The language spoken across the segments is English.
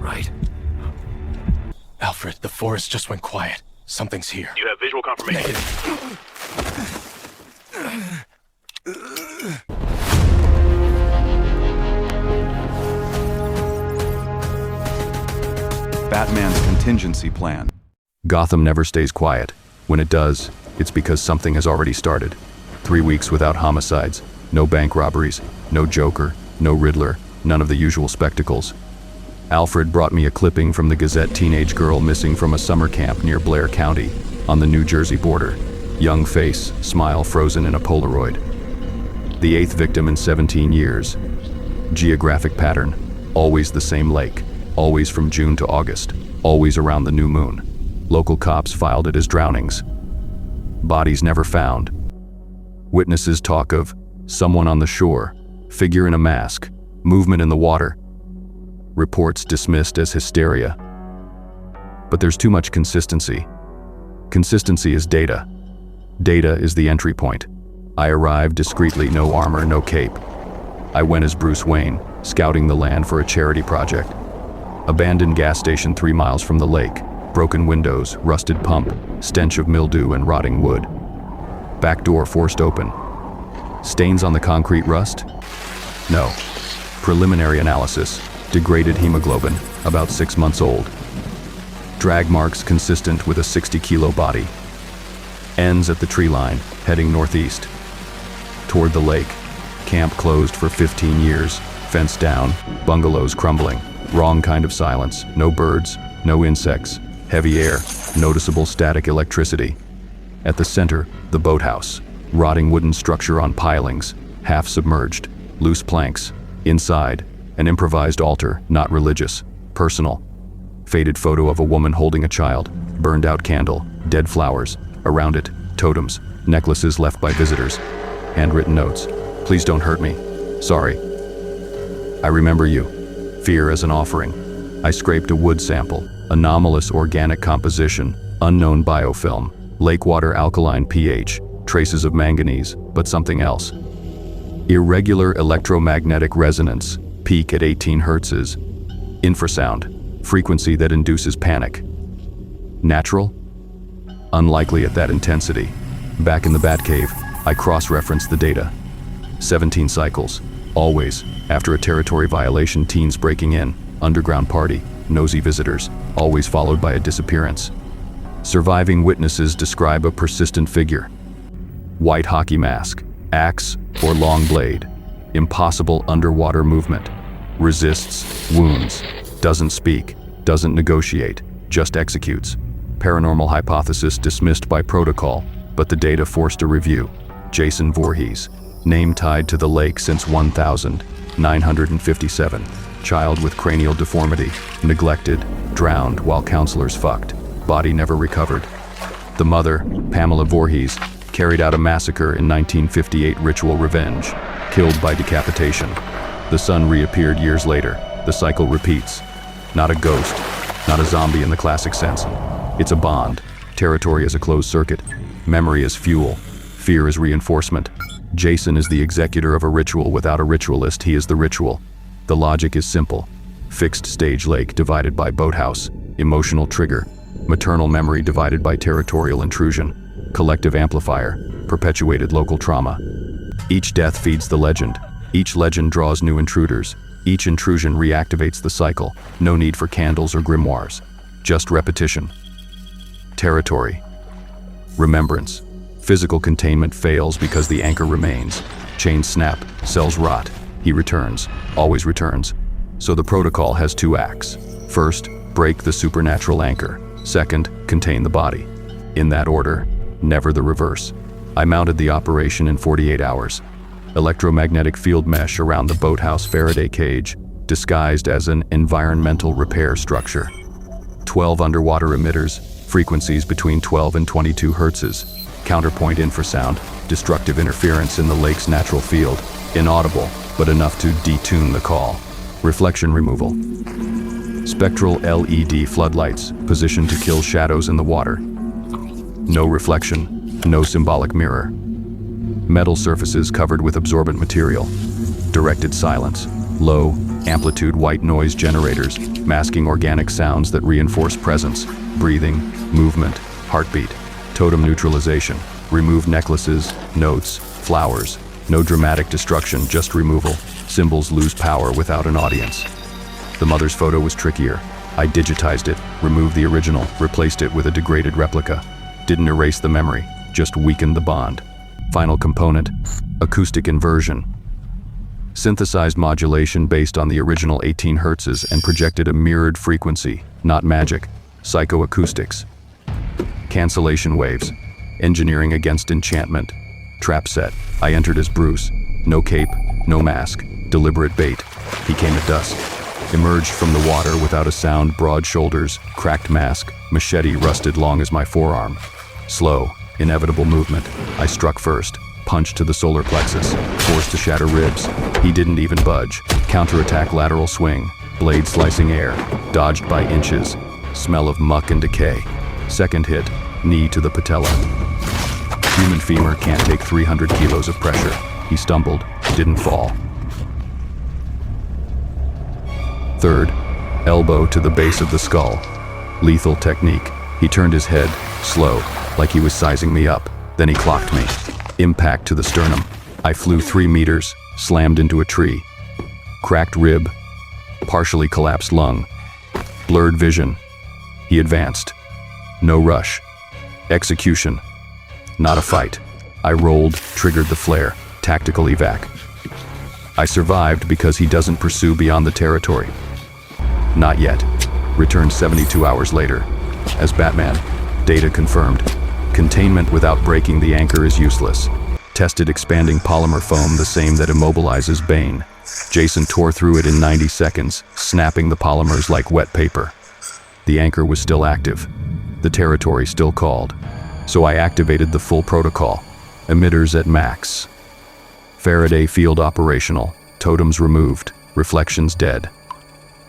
right? Alfred, the forest just went quiet. Something's here. You have visual confirmation. Batman's contingency plan. Gotham never stays quiet. When it does, it's because something has already started. 3 weeks without homicides, no bank robberies, no Joker, no Riddler, none of the usual spectacles. Alfred brought me a clipping from the Gazette teenage girl missing from a summer camp near Blair County, on the New Jersey border. Young face, smile frozen in a Polaroid. The 8th victim in 17 years. Geographic pattern, always the same lake, always from June to August, always around the new moon. Local cops filed it as drownings. Bodies never found. Witnesses talk of someone on the shore, figure in a mask, movement in the water. Reports dismissed as hysteria. But there's too much consistency. Consistency is data. Data is the entry point. I arrived discreetly, no armor, no cape. I went as Bruce Wayne, scouting the land for a charity project. Abandoned gas station 3 miles from the lake. Broken windows, rusted pump, stench of mildew and rotting wood. Back door forced open. Stains on the concrete rust? No. Preliminary analysis. Degraded hemoglobin, about 6 months old. Drag marks consistent with a 60-kilo body. Ends at the tree line, heading northeast. Toward the lake. Camp closed for 15 years, fenced down, bungalows crumbling. Wrong kind of silence, no birds, no insects. Heavy air, noticeable static electricity. At the center, the boathouse. Rotting wooden structure on pilings, half submerged. Loose planks. Inside, an improvised altar, not religious, personal. Faded photo of a woman holding a child, burned out candle, dead flowers, around it, totems, necklaces left by visitors, handwritten notes. Please don't hurt me. Sorry. I remember you. Fear as an offering. I scraped a wood sample, anomalous organic composition, unknown biofilm, lake water alkaline pH, traces of manganese, but something else. Irregular electromagnetic resonance, peak at 18 hertzes. Infrasound, frequency that induces panic. Natural? Unlikely at that intensity. Back in the Batcave, I cross-referenced the data. 17 cycles, always, after a territory violation, teens breaking in, underground party, nosy visitors, always followed by a disappearance. Surviving witnesses describe a persistent figure. White hockey mask, axe or long blade. Impossible underwater movement. Resists wounds. Doesn't speak. Doesn't negotiate. Just executes. Paranormal hypothesis dismissed by protocol, but the data forced a review. Jason Voorhees. Name tied to the lake since 1957. Child with cranial deformity. Neglected. Drowned while counselors fucked. Body never recovered. The mother, Pamela Voorhees, carried out a massacre in 1958 ritual revenge. Killed by decapitation. The son reappeared years later. The cycle repeats. Not a ghost, not a zombie in the classic sense. It's a bond. Territory is a closed circuit. Memory is fuel. Fear is reinforcement. Jason is the executor of a ritual without a ritualist. He is the ritual. The logic is simple. Fixed stage lake divided by boathouse. Emotional trigger. Maternal memory divided by territorial intrusion. Collective amplifier. Perpetuated local trauma. Each death feeds the legend. Each legend draws new intruders. Each intrusion reactivates the cycle. No need for candles or grimoires. Just repetition. Territory. Remembrance. Physical containment fails because the anchor remains. Chains snap, cells rot. He returns, always returns. So the protocol has 2 acts. First, break the supernatural anchor. Second, contain the body. In that order, never the reverse. I mounted the operation in 48 hours. Electromagnetic field mesh around the boathouse Faraday cage, disguised as an environmental repair structure. 12 underwater emitters, frequencies between 12 and 22 hertzes. Counterpoint infrasound, destructive interference in the lake's natural field. Inaudible, but enough to detune the call. Reflection removal. Spectral LED floodlights, positioned to kill shadows in the water. No reflection, no symbolic mirror. Metal surfaces covered with absorbent material. Directed silence. Low, amplitude white noise generators, masking organic sounds that reinforce presence, breathing, movement, heartbeat. Totem neutralization, remove necklaces, notes, flowers. No dramatic destruction, just removal. Symbols lose power without an audience. The mother's photo was trickier. I digitized it, removed the original, replaced it with a degraded replica. Didn't erase the memory, just weakened the bond. Final component, acoustic inversion. Synthesized modulation based on the original 18 Hz and projected a mirrored frequency, not magic. Psychoacoustics. Cancellation waves. Engineering against enchantment. Trap set. I entered as Bruce. No cape, no mask. Deliberate bait. He came at dusk. Emerged from the water without a sound, broad shoulders, cracked mask, machete rusted long as my forearm. Slow, inevitable movement. I struck first. Punch to the solar plexus. Forced to shatter ribs. He didn't even budge. Counterattack lateral swing. Blade slicing air. Dodged by inches. Smell of muck and decay. Second hit. Knee to the patella. Human femur can't take 300 kilos of pressure. He stumbled. Didn't fall. Third, elbow to the base of the skull. Lethal technique. He turned his head, slow, like he was sizing me up. Then he clocked me. Impact to the sternum. I flew 3 meters, slammed into a tree. Cracked rib, partially collapsed lung. Blurred vision. He advanced. No rush. Execution. Not a fight. I rolled, triggered the flare. Tactical evac. I survived because he doesn't pursue beyond the territory. Not yet. Returned 72 hours later. As Batman, data confirmed. Containment without breaking the anchor is useless. Tested expanding polymer foam, the same that immobilizes Bane. Jason tore through it in 90 seconds, snapping the polymers like wet paper. The anchor was still active. The territory still called. So I activated the full protocol. Emitters at max. Faraday field operational. Totems removed. Reflections dead.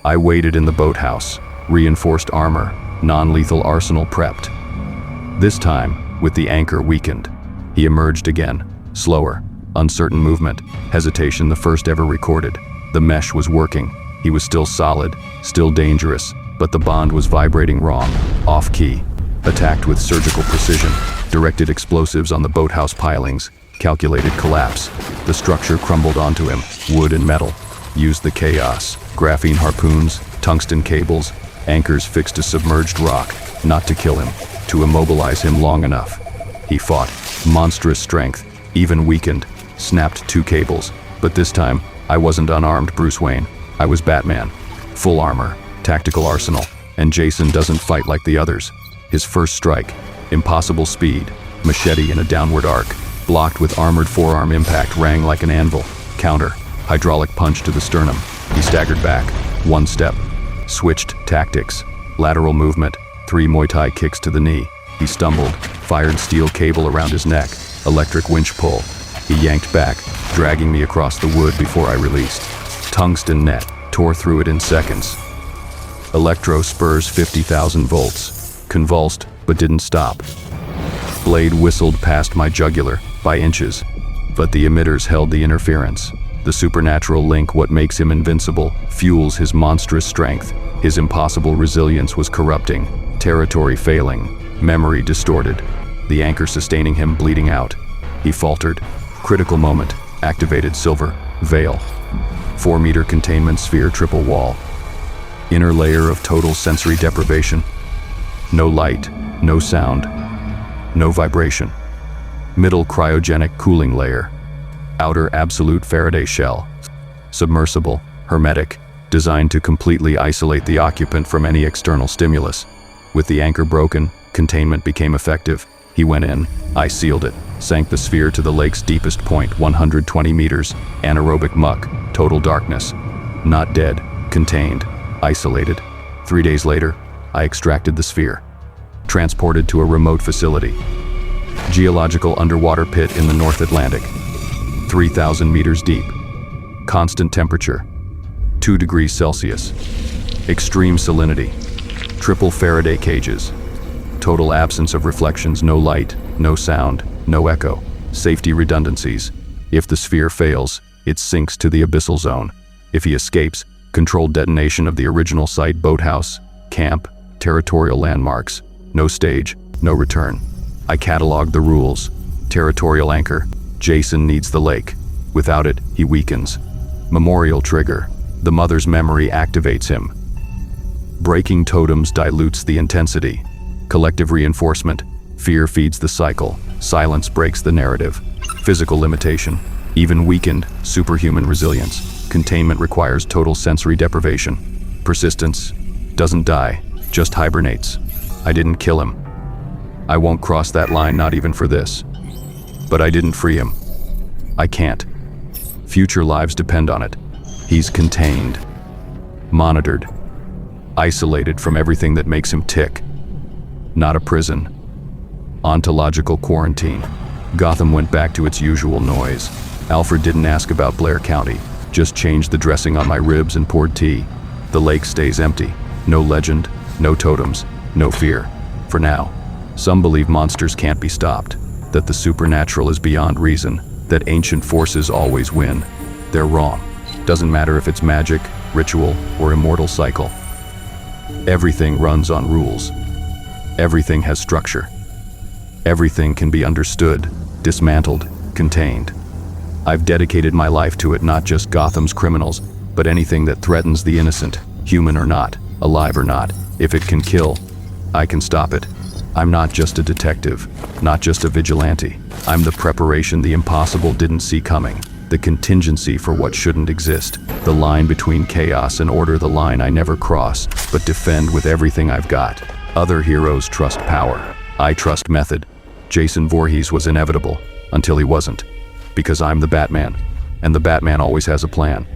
I waited in the boathouse. Reinforced armor. Non-lethal arsenal prepped. This time, with the anchor weakened. He emerged again. Slower. Uncertain movement. Hesitation, the first ever recorded. The mesh was working. He was still solid. Still dangerous. But the bond was vibrating wrong. Off-key. Attacked with surgical precision. Directed explosives on the boathouse pilings. Calculated collapse. The structure crumbled onto him. Wood and metal. Used the chaos. Graphene harpoons. Tungsten cables. Anchors fixed to submerged rock. Not to kill him. To immobilize him long enough. He fought. Monstrous strength. Even weakened. Snapped 2 cables. But this time, I wasn't unarmed Bruce Wayne. I was Batman. Full armor. Tactical arsenal. And Jason doesn't fight like the others. His first strike. Impossible speed. Machete in a downward arc. Blocked with armored forearm impact, rang like an anvil. Counter. Hydraulic punch to the sternum. He staggered back. 1 step. Switched tactics. Lateral movement. 3 Muay Thai kicks to the knee. He stumbled. Fired steel cable around his neck. Electric winch pull. He yanked back, dragging me across the wood before I released. Tungsten net. Tore through it in seconds. Electro spurs 50,000 volts. Convulsed, but didn't stop. Blade whistled past my jugular, by inches. But the emitters held the interference. The supernatural link, what makes him invincible, fuels his monstrous strength. His impossible resilience was corrupting. Territory failing. Memory distorted. The anchor sustaining him, bleeding out. He faltered. Critical moment. Activated silver. Veil. 4-meter containment sphere, triple wall. Inner layer of total sensory deprivation. No light. No sound. No vibration. Middle cryogenic cooling layer. Outer absolute Faraday shell. Submersible. Hermetic. Designed to completely isolate the occupant from any external stimulus. With the anchor broken, containment became effective. He went in. I sealed it. Sank the sphere to the lake's deepest point, 120 meters. Anaerobic muck. Total darkness. Not dead. Contained. Isolated. 3 days later, I extracted the sphere. Transported to a remote facility. Geological underwater pit in the North Atlantic. 3,000 meters deep. Constant temperature. 2 degrees Celsius. Extreme salinity. Triple Faraday cages. Total absence of reflections, no light, no sound, no echo. Safety redundancies. If the sphere fails, it sinks to the abyssal zone. If he escapes, Controlled detonation of the original site, boathouse, camp, territorial landmarks. No stage, no return. I cataloged the rules. Territorial anchor. Jason needs the lake. Without it, he weakens. Memorial trigger. The mother's memory activates him. Breaking totems dilutes the intensity. Collective reinforcement. Fear feeds the cycle. Silence breaks the narrative. Physical limitation. Even weakened, superhuman resilience. Containment requires total sensory deprivation. Persistence. Doesn't die, just hibernates. I didn't kill him. I won't cross that line, not even for this. But I didn't free him. I can't. Future lives depend on it. He's contained. Monitored. Isolated from everything that makes him tick. Not a prison. Ontological quarantine. Gotham went back to its usual noise. Alfred didn't ask about Blair County, just changed the dressing on my ribs and poured tea. The lake stays empty. No legend, no totems, no fear. For now. Some believe monsters can't be stopped, that the supernatural is beyond reason, that ancient forces always win. They're wrong. Doesn't matter if it's magic, ritual, or immortal cycle. Everything runs on rules. Everything has structure. Everything can be understood, dismantled, contained. I've dedicated my life to it, not just Gotham's criminals, but anything that threatens the innocent, human or not, alive or not. If it can kill, I can stop it. I'm not just a detective, not just a vigilante. I'm the preparation the impossible didn't see coming, the contingency for what shouldn't exist, the line between chaos and order, the line I never cross, but defend with everything I've got. Other heroes trust power. I trust method. Jason Voorhees was inevitable, until he wasn't. Because I'm the Batman, and the Batman always has a plan.